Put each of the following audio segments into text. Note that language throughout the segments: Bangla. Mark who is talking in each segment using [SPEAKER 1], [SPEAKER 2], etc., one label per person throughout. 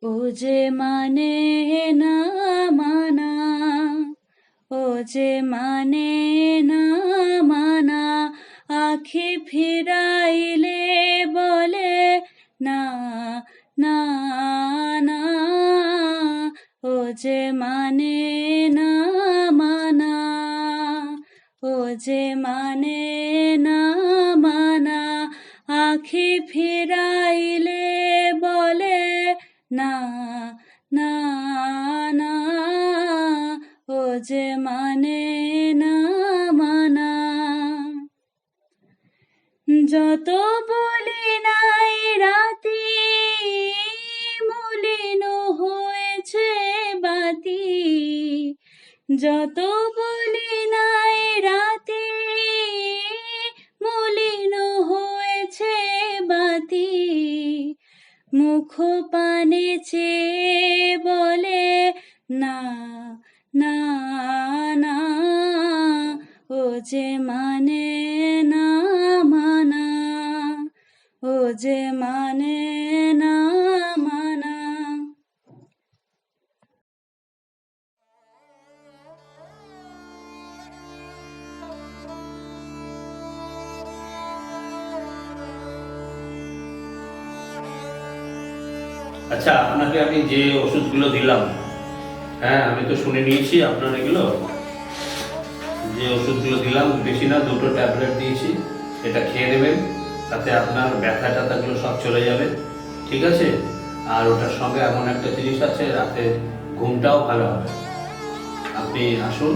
[SPEAKER 1] ও যে মানে না মানা, ও যে মানে না মানা, আখি ফিরাইলে বলে না না না। ও যে মানে না মানা, ও যে মানে না মানা, আখি ফিরাইলে বলে না না না। ও যে মানে না মানা। যত বলি নাই রাতি, মলিন হয়েছে বাতি। যত বলি নাই রাতি, মলিন হয়েছে বাতি। মুখ পানে চেয়ে বলে না না না। ও যে মানে না মানা, ও যে মানে না মানা।
[SPEAKER 2] আচ্ছা, আপনাকে আমি যে ওষুধগুলো দিলাম, হ্যাঁ আমি তো শুনে নিয়েছি আপনার এগুলো। যে ওষুধগুলো দিলাম বেশি না, 2টো ট্যাবলেট দিয়েছি, এটা খেয়ে নেবেন, তাতে আপনার ব্যথা ট্যাথাগুলো সব চলে যাবে, ঠিক আছে? আর ওটার সঙ্গে এমন একটা জিনিস আছে, রাতে ঘুমটাও ভালো হবে। আপনি আসুন,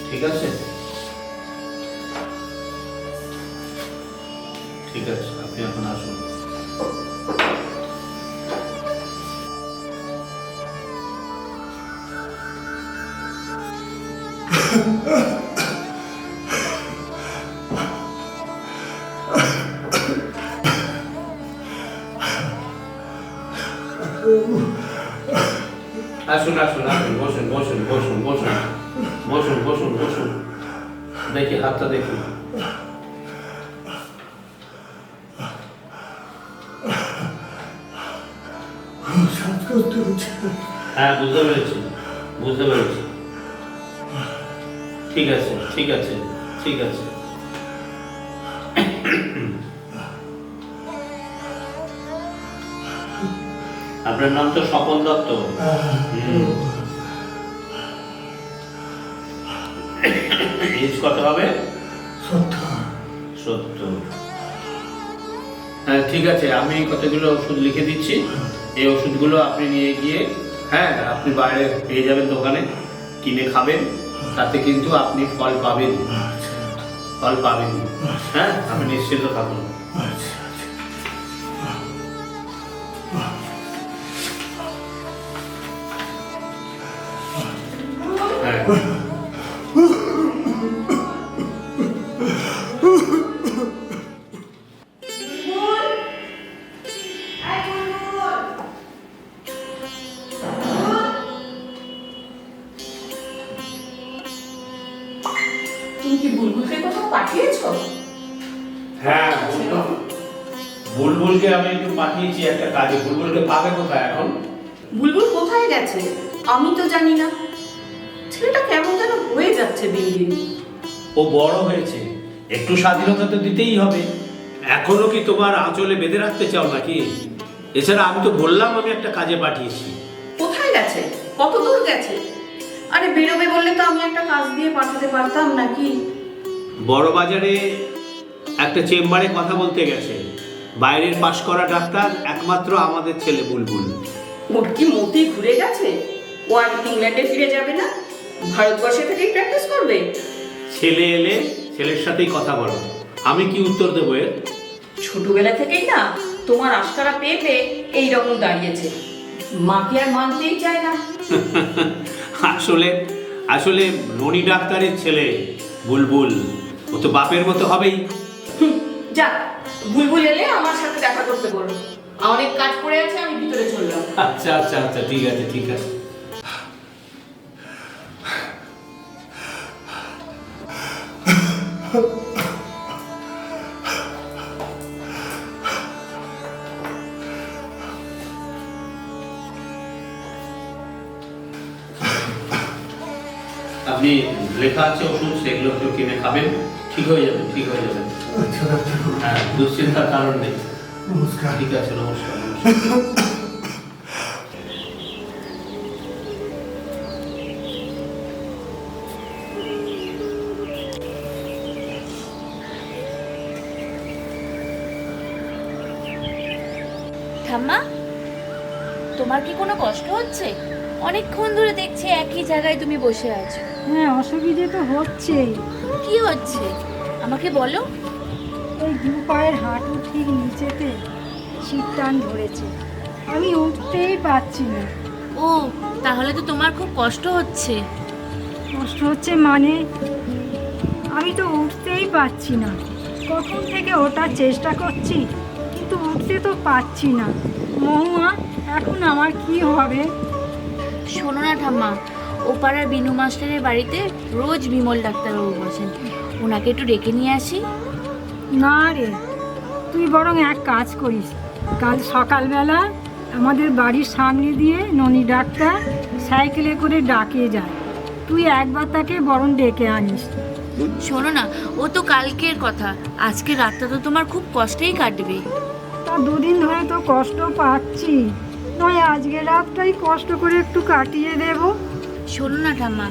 [SPEAKER 2] ঠিক আছে? ঠিক আছে, আপনি এখন আসুন। আসুন আসুন আসুন, বসুন বসুন বসুন বসুন বসুন বসুন বসুন। দেখি হাতটা দেখুন। হ্যাঁ বুঝতে পেরেছি, বুঝতে পেরেছি। ঠিক আছে ঠিক আছে ঠিক আছে। আপনার নাম তো স্বপন দত্ত। এজ কত হবে? 70। হ্যাঁ ঠিক আছে, আমি কতগুলো ওষুধ লিখে দিচ্ছি। এই ওষুধগুলো আপনি নিয়ে গিয়ে, হ্যাঁ আপনি বাইরে পেয়ে যাবেন দোকানে, কিনে খাবেন, তাতে কিন্তু আপনি ফল পাবেন, ফল পাবেন। হ্যাঁ আপনি নিশ্চিন্ত থাকুন। হ্যাঁ
[SPEAKER 3] তুমি কি বুলবুলকে কোথাও পাঠিয়েছো?
[SPEAKER 2] হ্যাঁ বুলবুলকে আমি একটু পাঠিয়েছি একটা কাজে। বুলবুলকে পাবে কোথায় এখন?
[SPEAKER 3] বুলবুল কোথায় গেছে আমি তো জানি না। ছেলেটা কেমন যেন হয়ে যাচ্ছে দিন দিন।
[SPEAKER 2] ও বড় হয়েছে, একটু স্বাধীনতা তো দিতেই হবে। এখনো কি তোমার আঁচলে বেঁধে রাখতে চাও নাকি? এছাড়া আমি তো বললাম আমি একটা কাজে পাঠিয়েছি।
[SPEAKER 3] কোথায় গেছে? কত দূর গেছে? আরে বেরোবে বললে তো আমি একটা কাজ দিয়ে পাঠাতে পারতাম নাকি?
[SPEAKER 2] বড় বাজারে একটা চেম্বারে কথা বলতে গেছে। বাইরের পাশ করা ডাক্তার একমাত্র আমাদের ছেলে বুলবুল।
[SPEAKER 3] ওর কি মতি ঘুরে গেছে? ও আর ইংল্যান্ডে ফিরে যাবে না? ভারতবর্ষে থেকেই প্র্যাকটিস করবে?
[SPEAKER 2] ছেলে এলে ছেলের সাথেই কথা বলো, আমি কি উত্তর দেবো এর?
[SPEAKER 3] ছোটবেলা থেকেই না তোমার আশকারা পেয়ে পেয়ে এইরকম দাঁড়িয়েছে। মাকে আর মানতেই চায় না।
[SPEAKER 2] আসলে আসলে ননি ডাক্তারের ছেলে বুলবুল, ও তো বাপের মতো হবেই।
[SPEAKER 3] যাক, বুলবুল এলে আমার সাথে দেখা করতে বলো। অনেক কাজ পড়ে আছে, আমি ভিতরে চললাম।
[SPEAKER 2] আচ্ছা আচ্ছা আচ্ছা, ঠিক আছে ঠিক আছে। আপনি লেখা আছে ওষুধ, সেগুলো একটু কিনে খাবেন, ঠিক হয়ে যাবে, ঠিক হয়ে যাবে।
[SPEAKER 4] আচ্ছা ডাক্তারবাবু,
[SPEAKER 2] হ্যাঁ, দুশ্চিন্তার কারণ নেই।
[SPEAKER 4] নমস্কার।
[SPEAKER 2] ঠিক আছে, নমস্কার, নমস্কার।
[SPEAKER 5] ঠাম্মা, তোমার কি কোনো কষ্ট হচ্ছে? অনেকক্ষণ ধরে দেখছি একই জায়গায় তুমি বসে আছো।
[SPEAKER 1] হ্যাঁ, অসুবিধে তো হচ্ছেই।
[SPEAKER 5] কি হচ্ছে আমাকে বলো।
[SPEAKER 1] এই দু পায়ের হাঁটু ঠিক নিচেতে শীত টান ধরেছে, আমি উঠতেই পারছি না।
[SPEAKER 5] ও, তাহলে তো তোমার খুব কষ্ট হচ্ছে।
[SPEAKER 1] কষ্ট হচ্ছে মানে? আমি তো উঠতেই পারছি না, কখন থেকে ওঠার চেষ্টা করছি কিন্তু উঠতে তো পারছি না। মহুয়া, এখন আমার কি হবে?
[SPEAKER 5] শোনো না ঠাম্মা, ও পাড়ার বিনু মাস্টারের বাড়িতে রোজ বিমল ডাক্তারবাবু বসেন, ওনাকে একটু ডেকে নিয়ে আসি।
[SPEAKER 1] না রে, তুই বরং এক কাজ করিস, কাল সকালবেলা আমাদের বাড়ির সামনে দিয়ে ননি ডাক্তার সাইকেলে করে ডাকে যায়, তুই একবার তাকে বরং ডেকে আনিস।
[SPEAKER 5] শোনো না, ও তো কালকের কথা, আজকে রাতটা তো তোমার খুব কষ্টেই কাটবে।
[SPEAKER 1] তা দুদিন ধরে তো কষ্ট পাচ্ছি, নয় আজকে রাতটাই কষ্ট করে একটু কাটিয়ে দেব।
[SPEAKER 5] শোনো না ঠাম্মা,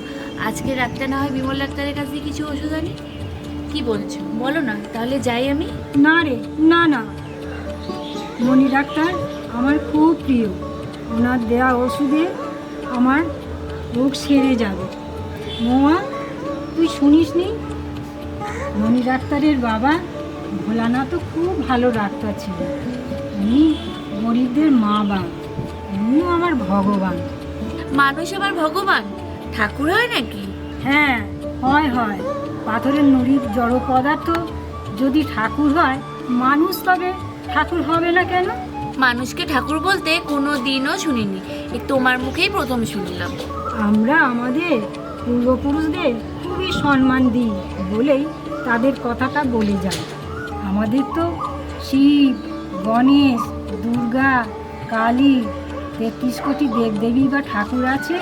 [SPEAKER 5] আজকে রাতটা না হয় বিমল ডাক্তারের কাছে কিছু ওষুধ আনি, কি বলছো বলো না, তাহলে যাই আমি।
[SPEAKER 1] না রে, না না, মণি ডাক্তার আমার খুব প্রিয়, ওনার দেয়া ওষুধে আমার রোগ সেরে যাবে। মৌয়া, তুই শুনিস নি, মণি ডাক্তারের বাবা ভোলানাথও খুব ভালো ডাক্তার ছিল, উনি গরিবদের মা বাবা, উনিও আমার ভগবান।
[SPEAKER 5] মানুষ আবার ভগবান, ঠাকুর হয় নাকি?
[SPEAKER 1] হ্যাঁ, হয় হয়, পাথরের নুড়ির জড় পদার্থ যদি ঠাকুর হয়, মানুষ তবে ঠাকুর হবে না কেন?
[SPEAKER 5] মানুষকে ঠাকুর বলতে কোনো দিনও শুনিনি, এই তোমার মুখেই প্রথম শুনলাম।
[SPEAKER 1] আমরা আমাদের পূর্বপুরুষদের খুবই সম্মান দিই বলেই তাদের কথাটা বলে যাই। আমাদের তো শিব, গণেশ, দুর্গা, কালী, ৩৩ কোটি দেবদেবী বা ঠাকুর আছে,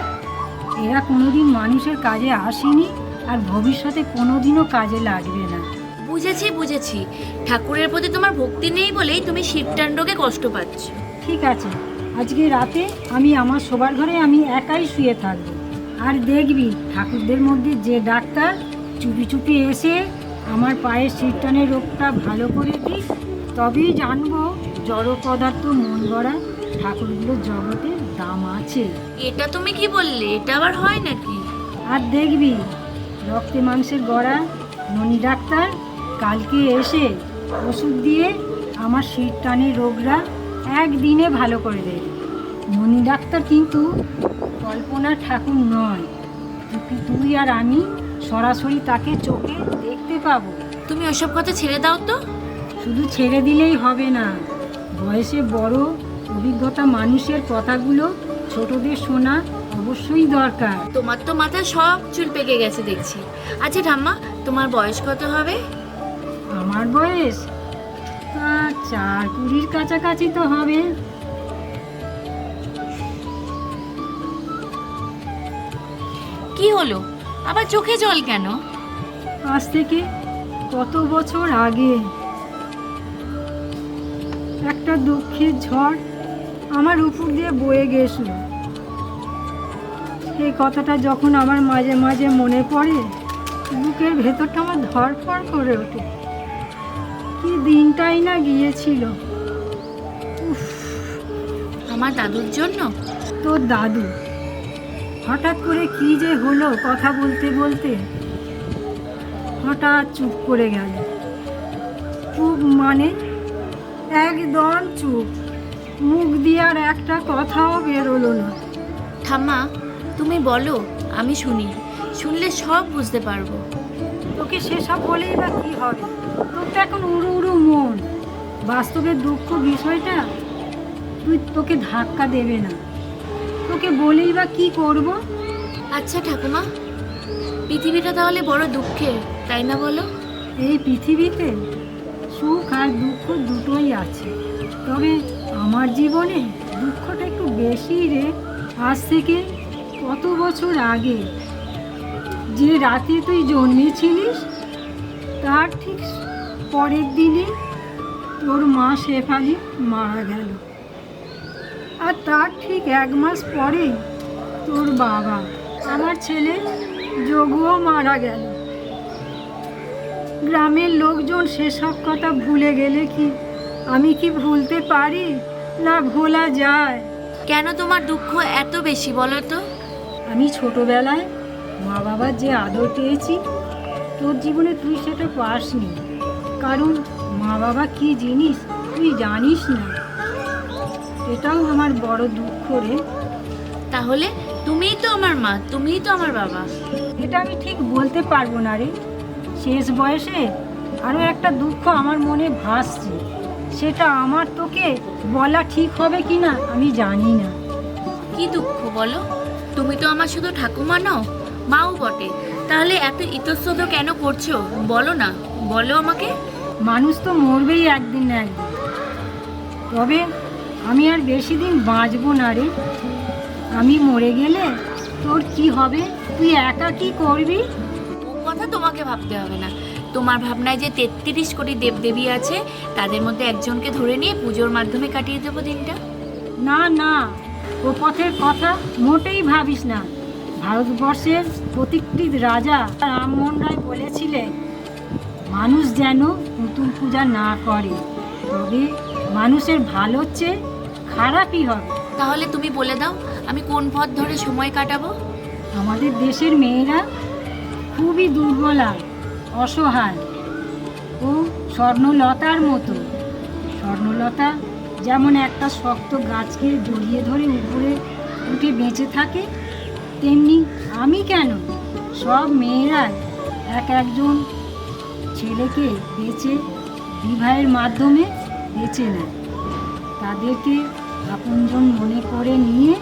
[SPEAKER 1] এরা কোনোদিন মানুষের কাজে আসেনি আর ভবিষ্যতে কোনোদিনও কাজে লাগবে না।
[SPEAKER 5] বুঝেছি বুঝেছি, ঠাকুরের প্রতি তোমার ভক্তি নেই বলেই তুমি শিবতাণ্ডকে কষ্ট পাচ্ছ।
[SPEAKER 1] ঠিক আছে, আজকে রাতে আমি আমার শোবার ঘরে আমি একাই শুয়ে থাকবো, আর দেখবি ঠাকুরদের মধ্যে যে ডাক্তার চুপি চুপি এসে আমার পায়ের শীতটানের রোগটা ভালো করে দিই, তবেই জানবো জড় পদার্থ মন গড়া ঠাকুরগুলোর জগতে দাম আছে।
[SPEAKER 5] এটা তুমি কি বললে? এটা আবার হয় নাকি?
[SPEAKER 1] আর দেখবি রক্তে মাংসের গড়া ননি ডাক্তার কালকে এসে ওষুধ দিয়ে আমার শীত টানের রোগরা একদিনে ভালো করে দেবে। ননি ডাক্তার কিন্তু কল্পনা ঠাকুর নয়, তুই আর আমি সরাসরি তাকে চোখে দেখতে পাবো।
[SPEAKER 5] তুমি ওসব কথা ছেড়ে দাও তো।
[SPEAKER 1] শুধু ছেড়ে দিলেই হবে না, বয়সে বড় অভিজ্ঞতা মানুষের কথাগুলো ছোটদের শোনা অবশ্যই দরকার।
[SPEAKER 5] তোমার তো মাথায় সব চুল পেকে গেছে দেখছি। আচ্ছা ঠাম্মা, তোমার বয়স কত হবে?
[SPEAKER 1] আমার বয়স 4-20 কাছাকাছি তো হবে।
[SPEAKER 5] কি হলো, আবার চোখে জল কেন?
[SPEAKER 1] আজ থেকে কত বছর আগে একটা দুঃখের ঝড় আমার উপর দিয়ে বয়ে গেছিল। এই কথাটা যখন আমার মাঝে মাঝে মনে পড়ে, বুকের ভেতরটা আমার ধড়ফড় করে ওঠে। কি দিনটাই না গিয়েছিল। উফ,
[SPEAKER 5] আমার দাদুর জন্য?
[SPEAKER 1] তোর দাদু হঠাৎ করে কি যে হলো, কথা বলতে বলতে হঠাৎ চুপ করে গেল। চুপ মানে একদম চুপ, মুখ দিয়ে আর একটা কথাও বেরোলো না।
[SPEAKER 5] ঠাম্মা, তুমি বলো, আমি শুনি, শুনলে সব বুঝতে পারবো।
[SPEAKER 1] তোকে সেসব বলেই বা কি হবে, তোর তো এখন উড়ু উড়ু মন, বাস্তবের দুঃখ বিষয়টা তোকে ধাক্কা দেবে না, তোকে বলেই বা কি করব।
[SPEAKER 5] আচ্ছা ঠাকুমা, পৃথিবীটা তাহলে বড় দুঃখের, তাই না বলো?
[SPEAKER 1] এই পৃথিবীতে সুখ আর দুঃখ দুটোই আছে, তবে আমার জীবনে দুঃখটা একটু বেশি রে। আজ থেকে কত বছর আগে যে রাতে তুই জন্মেছিলিস তার ঠিক পরের দিনই তোর মা শেফালি মারা গেল। আর তার ঠিক 1 মাস পরেই তোর বাবা আমার ছেলে যোগুও মারা গেল। গ্রামের লোকজন সেসব কথা ভুলে গেলে কি আমি কি ভুলতে পারি? না ভোলা যায়?
[SPEAKER 5] কেন তোমার দুঃখ এত বেশি বলো তো?
[SPEAKER 1] আমি ছোটবেলায় মা বাবার যে আদর পেয়েছি, তোর জীবনে তুই সেটা পাসনি। কারণ মা বাবা কি জিনিস তুই জানিস না। এটাও আমার বড় দুঃখ রে।
[SPEAKER 5] তাহলে তুমিই তো আমার মা, তুমিই তো আমার বাবা।
[SPEAKER 1] এটা আমি ঠিক বলতে পারবো না রে। শেষ বয়সে আরও একটা দুঃখ আমার মনে ভাসছে, সেটা আমার তোকে বলা ঠিক হবে কি না আমি জানি না।
[SPEAKER 5] কি দুঃখ বলো? তুমি তো আমার শুধু ঠাকুমা নও, মাও বটে। তাহলে এত ইতস্তত কেন করছো বলো না, বলো আমাকে।
[SPEAKER 1] মানুষ তো মরবেই একদিন না একদিন, তবে আমি আর বেশি দিন বাঁচবো না রে। আমি মরে গেলে তোর কি হবে? তুই একা কি করবি?
[SPEAKER 5] ও কথা তোমাকে ভাবতে হবে না। তোমার ভাবনায় যে 33 কোটি দেবদেবী আছে, তাদের মধ্যে একজনকে ধরে নিয়ে পুজোর মাধ্যমে কাটিয়ে দেবো দিনটা।
[SPEAKER 1] না না, ও পথের কথা মোটেই ভাবিস না। ভারতবর্ষের প্রতিটি রাজা রামমোহন রায় বলেছিলেন, মানুষ যেন পুতুল পূজা না করে, তবে মানুষের ভালো চেয়ে খারাপই হবে।
[SPEAKER 5] তাহলে তুমি বলে দাও, আমি কোন পথ ধরে সময় কাটাবো?
[SPEAKER 1] আমাদের দেশের মেয়েরা খুবই দুর্বলা, অসহায় ও স্বর্ণলতার মতো। স্বর্ণলতা যেমন একটা শক্ত গাছকে জড়িয়ে ধরে উপরে উঠে বেঁচে থাকে, তেমনি আমি কেন, সব মেয়েরাই একজন ছেলেকে বেঁচে বিবাহের মাধ্যমে বেঁচে নেয়। তাদেরকে আপনজন মনে করে নিয়ে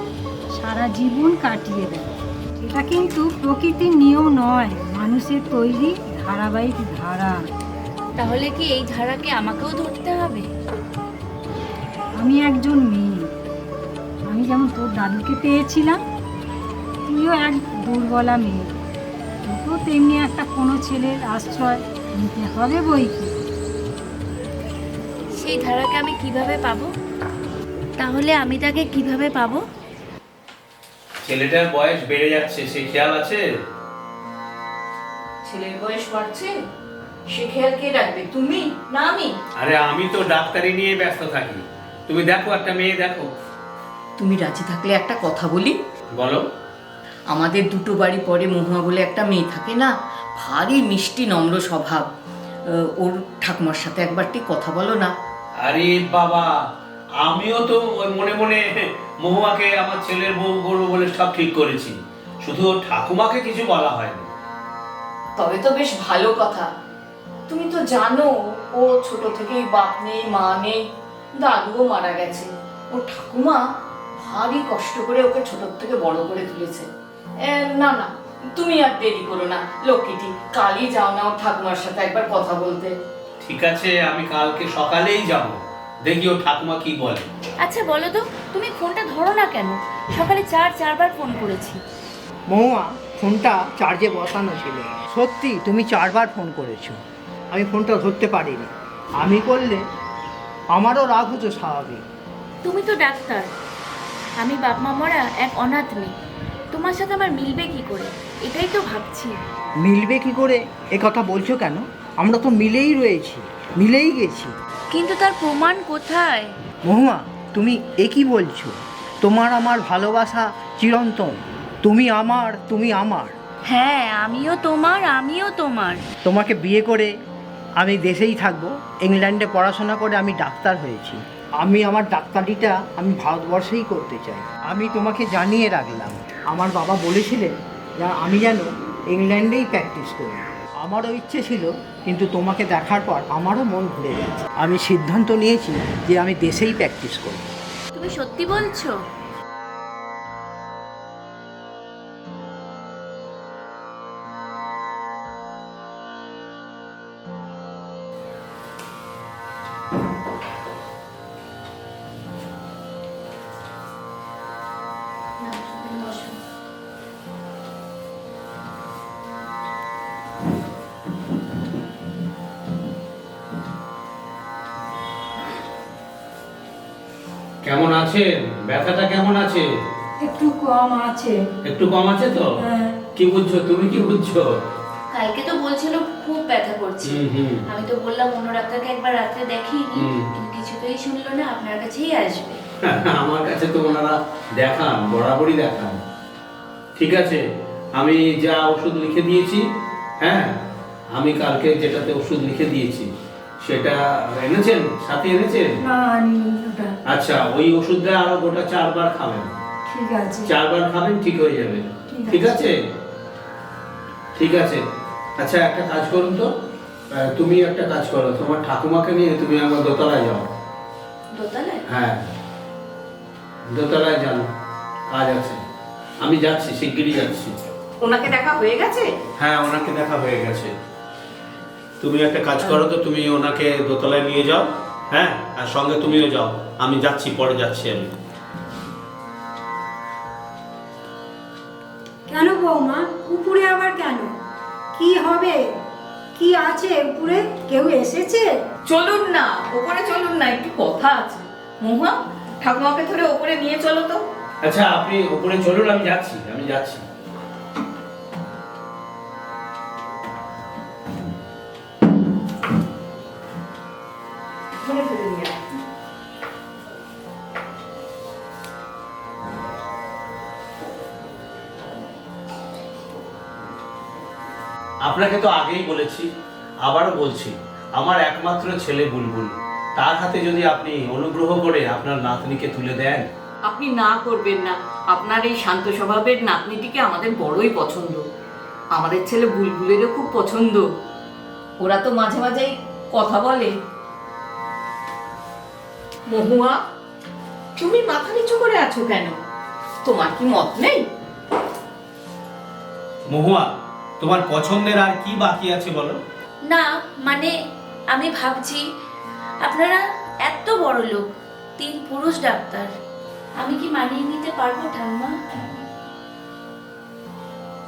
[SPEAKER 1] সারা জীবন কাটিয়ে দেয়। এটা কিন্তু প্রকৃতির নিয়ম নয়, মানুষের তৈরি ধারাবাহিক ধারা।
[SPEAKER 5] তাহলে কি এই ধারাকে আমাকেও ধরতে হবে?
[SPEAKER 1] আমি একজন মেয়ে, আমি যেমন তোর দাদুকে পেয়েছিলাম, তুইও এক দুর্বলা মেয়ে, তোকেও তেমনি একটা কোনো ছেলের আশ্রয় নিতে হবে বই কি।
[SPEAKER 5] সেই ধারাকে আমি কিভাবে পাবো? তাহলে আমি তাকে কিভাবে পাবো?
[SPEAKER 2] ছেলেটার বয়স বেড়ে যাচ্ছে, সে খেয়াল আছে?
[SPEAKER 3] ছেলের বয়স বাড়ছে, সে খেয়াল কে রাখবে, তুমি না আমি?
[SPEAKER 2] আরে আমি তো ডাক্তারি নিয়ে ব্যস্ত থাকি। তুমি দেখো, একটা মেয়ে দেখো।
[SPEAKER 3] তুমি রাজি থাকলে একটা কথা বলি।
[SPEAKER 2] বলো।
[SPEAKER 3] আমাদের দুটো বাড়ি পরে মহুয়া বলে একটা মেয়ে থাকে না, ভারী মিষ্টি নম্র স্বভাব। ওর ঠাকুমার সাথে একবার ঠিক কথা বলো না।
[SPEAKER 2] আরে বাবা, আমিও তো ওই মনে মনে মহুয়াকে আমার ছেলের বউ করবো বলে সব ঠিক করেছি, শুধু ওর ঠাকুমাকে কিছু বলা হয়নি।
[SPEAKER 3] তবে তো বেশ ভালো কথা। তুমি তো জানো ও ছোট থেকেই বাপ নেই, মা নেই, দাদুও মারা গেছে। ওর ঠাকুমা ভারী কষ্ট করে ওকে ছোট থেকে বড় করে তুলেছে। না না, তুমি আর দেরি করো না লক্ষ্মীটি, কালই যাও না ওর ঠাকুমার সাথে একবার কথা বলতে।
[SPEAKER 2] ঠিক আছে, আমি কালকে সকালেই যাব, দেখি ওর ঠাকুমা কি বলে।
[SPEAKER 5] আচ্ছা বলো তো, তুমি ফোনটা ধরো না কেন? সকালে 4বার ফোন করেছি।
[SPEAKER 6] মহুয়া, ফোনটা চার্জে বসানো ছিল। সত্যি তুমি 4বার ফোন করেছো, আমি ফোনটা ধরতে পারিনি। আমি করলে আমারও রাগ হতো স্বাভাবিক।
[SPEAKER 5] তুমি তো ডাক্তার, আমি বাপ মা মরা এক অনাথ মেয়ে, তোমার সাথে আমার মিলবে কি করে এটাই তো ভাবছি।
[SPEAKER 6] মিলবে কি করে এ কথা বলছো কেন? আমরা তো মিলেই রয়েছি, মিলেই গেছি।
[SPEAKER 5] কিন্তু তার প্রমাণ কোথায়?
[SPEAKER 6] মহুয়া, তুমি এ কি বলছো? তোমার আমার ভালোবাসা চিরন্তন, তুমি আমার, তুমি আমার।
[SPEAKER 5] হ্যাঁ, আমিও তোমার, আমিও তোমার।
[SPEAKER 6] তোমাকে বিয়ে করে আমি দেশেই থাকবো। ইংল্যান্ডে পড়াশোনা করে আমি ডাক্তার হয়েছি। আমি আমার ডাক্তারিটা আমি ভারতবর্ষেই করতে চাই। আমি তোমাকে জানিয়ে রাখলাম, আমার বাবা বলেছিলেন যে আমি যেন ইংল্যান্ডেই প্র্যাকটিস করি। আমারও ইচ্ছে ছিল, কিন্তু তোমাকে দেখার পর আমারও মন ঘুরে গেছে। আমি সিদ্ধান্ত নিয়েছি যে আমি দেশেই প্র্যাকটিস করি।
[SPEAKER 5] তুমি সত্যি বলছো?
[SPEAKER 2] কেমন আছেন? ব্যথাটা কেমন আছে?
[SPEAKER 1] একটু কম আছে।
[SPEAKER 2] একটু কম আছে তো?
[SPEAKER 1] হ্যাঁ।
[SPEAKER 2] কি বুঝছো তুমি, কি বুঝছো?
[SPEAKER 5] কালকে তো বলছিল খুব ব্যথা করছে। আমি তো বললাম অন্য ডাক্তারকে একবার রাত্রে দেখিয়ে কিন্তু কিছুতেই শুনলো না, আপনার কাছেই আসবে।
[SPEAKER 2] আমার কাছে তো ওনারা দেখান, বরাবরই দেখান। ঠিক আছে, আমি যা ওষুধ লিখে দিয়েছি, হ্যাঁ, আমি কালকে যেটাতে ওষুধ লিখে দিয়েছি সেটা এনেছেন, সাথে এনেছেন?
[SPEAKER 1] না আনিনি ওটা।
[SPEAKER 2] আচ্ছা, ওই ওষুধটা আরো গোটা 4 বার খাবেন।
[SPEAKER 1] ঠিক আছে।
[SPEAKER 2] 4 বার খাবেন, ঠিক হয়ে যাবে। ঠিক আছে, ঠিক আছে। আচ্ছা, একটা কাজ করুন তো, তুমি একটা কাজ করো, তোমার ঠাকুমাকে নিয়ে তুমি আমার দোতলায় যাও।
[SPEAKER 5] দোতলায়?
[SPEAKER 2] হ্যাঁ, দোতলায় যান, কাজ আছে। আমি যাচ্ছি, শিগগিরই যাচ্ছি।
[SPEAKER 3] ওনাকে দেখা হয়ে গেছে?
[SPEAKER 2] হ্যাঁ, ওনাকে দেখা হয়ে গেছে। তুমি একটা কাজ করো তো, তুমি ওনাকে দোতলায় নিয়ে যাও, হ্যাঁ, আর সঙ্গে তুমিও যাও। আমি যাচ্ছি, পরে যাচ্ছি আমি।
[SPEAKER 1] কেন বৌমা, উপরে আবার কেন? কি হবে? কি আছে উপরে? কেউ এসেছে?
[SPEAKER 3] চলুন না, ওপরে চলুন না, একটু কথা আছে। মহুয়া, ঠাকুমাকে ধরে ওপরে নিয়ে চলো তো।
[SPEAKER 2] আচ্ছা, আপনি উপরে চলুন, আমি যাচ্ছি, আমি যাচ্ছি।
[SPEAKER 3] ধরে ফেলে নিয়ে আয়।
[SPEAKER 2] আপনাকে তো আগেই বলেছি, আবারও বলছি, আমার একমাত্র ছেলে বুলবুল, তার হাতে যদি আপনি অনুগ্রহ করে আপনার নাতনিকে তুলে দেন।
[SPEAKER 3] আপনি না করবেন না, আপনার এই শান্ত স্বভাবের নাতনিটিকে আমাদের বড়ই পছন্দ। আমাদের ছেলে বুলবুলেরও খুব পছন্দ। ওরা তো মাঝে মাঝেই কথা বলে। মহুয়া, তুমি মাথা নিচু করে আছো কেন? তোমার কি মত নেই?
[SPEAKER 2] মহুয়া, তোমার পছন্দের আর কি বাকি আছে বলো?
[SPEAKER 5] না মানে আমি ভাবছি আপনারা এত বড় লোক, 3 পুরুষ ডাক্তার, আমি কি মানিয়ে নিতে পারবো ঠাম্মা?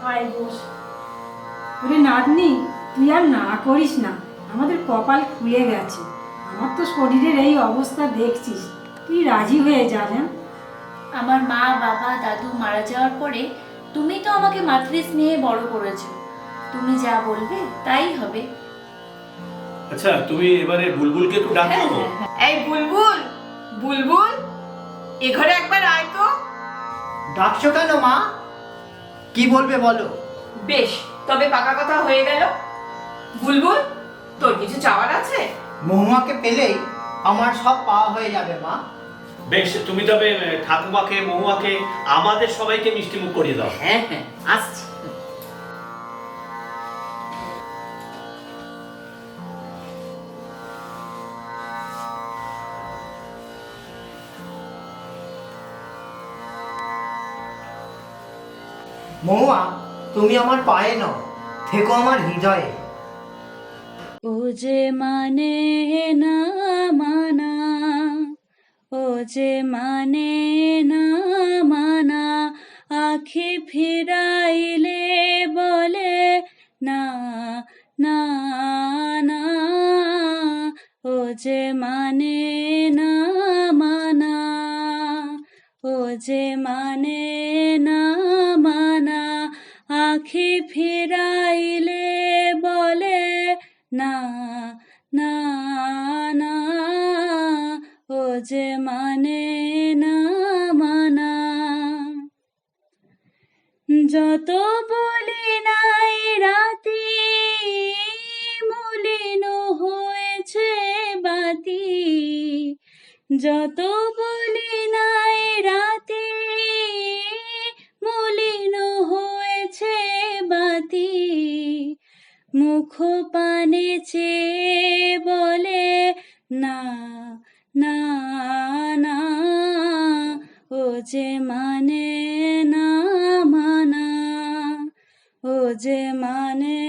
[SPEAKER 1] আয় বস। ওরে নাতনি, তুই আর না করিস না, আমাদের কপাল খুলে গেছে। আমার তো শরীরের এই অবস্থা দেখছিস, তুই রাজি হয়ে যা। হ্যাঁ,
[SPEAKER 5] আমার মা বাবা দাদু মারা যাওয়ার পরে তুমি তো আমাকে মাতৃ স্নেহে বড় করেছো, তুমি যা বলবে তাই হবে।
[SPEAKER 2] আচ্ছা, তুমি এবারে বুলবুলকে একটু ডাকো।
[SPEAKER 3] এই বুলবুল, বুলবুল, এ ঘরে একবার আয় তো।
[SPEAKER 6] ডাকছো কেন মা? কি বলবে বলো?
[SPEAKER 3] বেশ, তবে পাকা কথা হয়ে গেল। বুলবুল, তোর কিছু চাওয়ার আছে?
[SPEAKER 6] মহুয়াকে পেলেই আমার সব পাওয়া হয়ে যাবে মা।
[SPEAKER 2] বেশ, তুমি তবে ঠাকুমাকে, মহুয়াকে, আমাদের সবাইকে মিষ্টি মুখ করিয়ে দাও।
[SPEAKER 3] হ্যাঁ হ্যাঁ, আসছি।
[SPEAKER 6] মহুয়া, তুমি আমার পায়ে নও, থেকো আমার হৃদয়ে।
[SPEAKER 5] ও যে মানে না মানা, ও যে মানে না মানা, আখি ফিরাইলে বলে না না না, ও যে মানে না মানা, ও যে মানে না মানা, আখি ফিরাইলে বলে না না না, ও যে মানে না মানা। যত বলি নাই রাতি, মলিন হয়েছে বাতি, যত বলি নাই রাতি, মলিন হয়েছে বাতি, মুখ পানে চেয়ে বলে না না না, ও যে মানে না মানা, ও যে মানে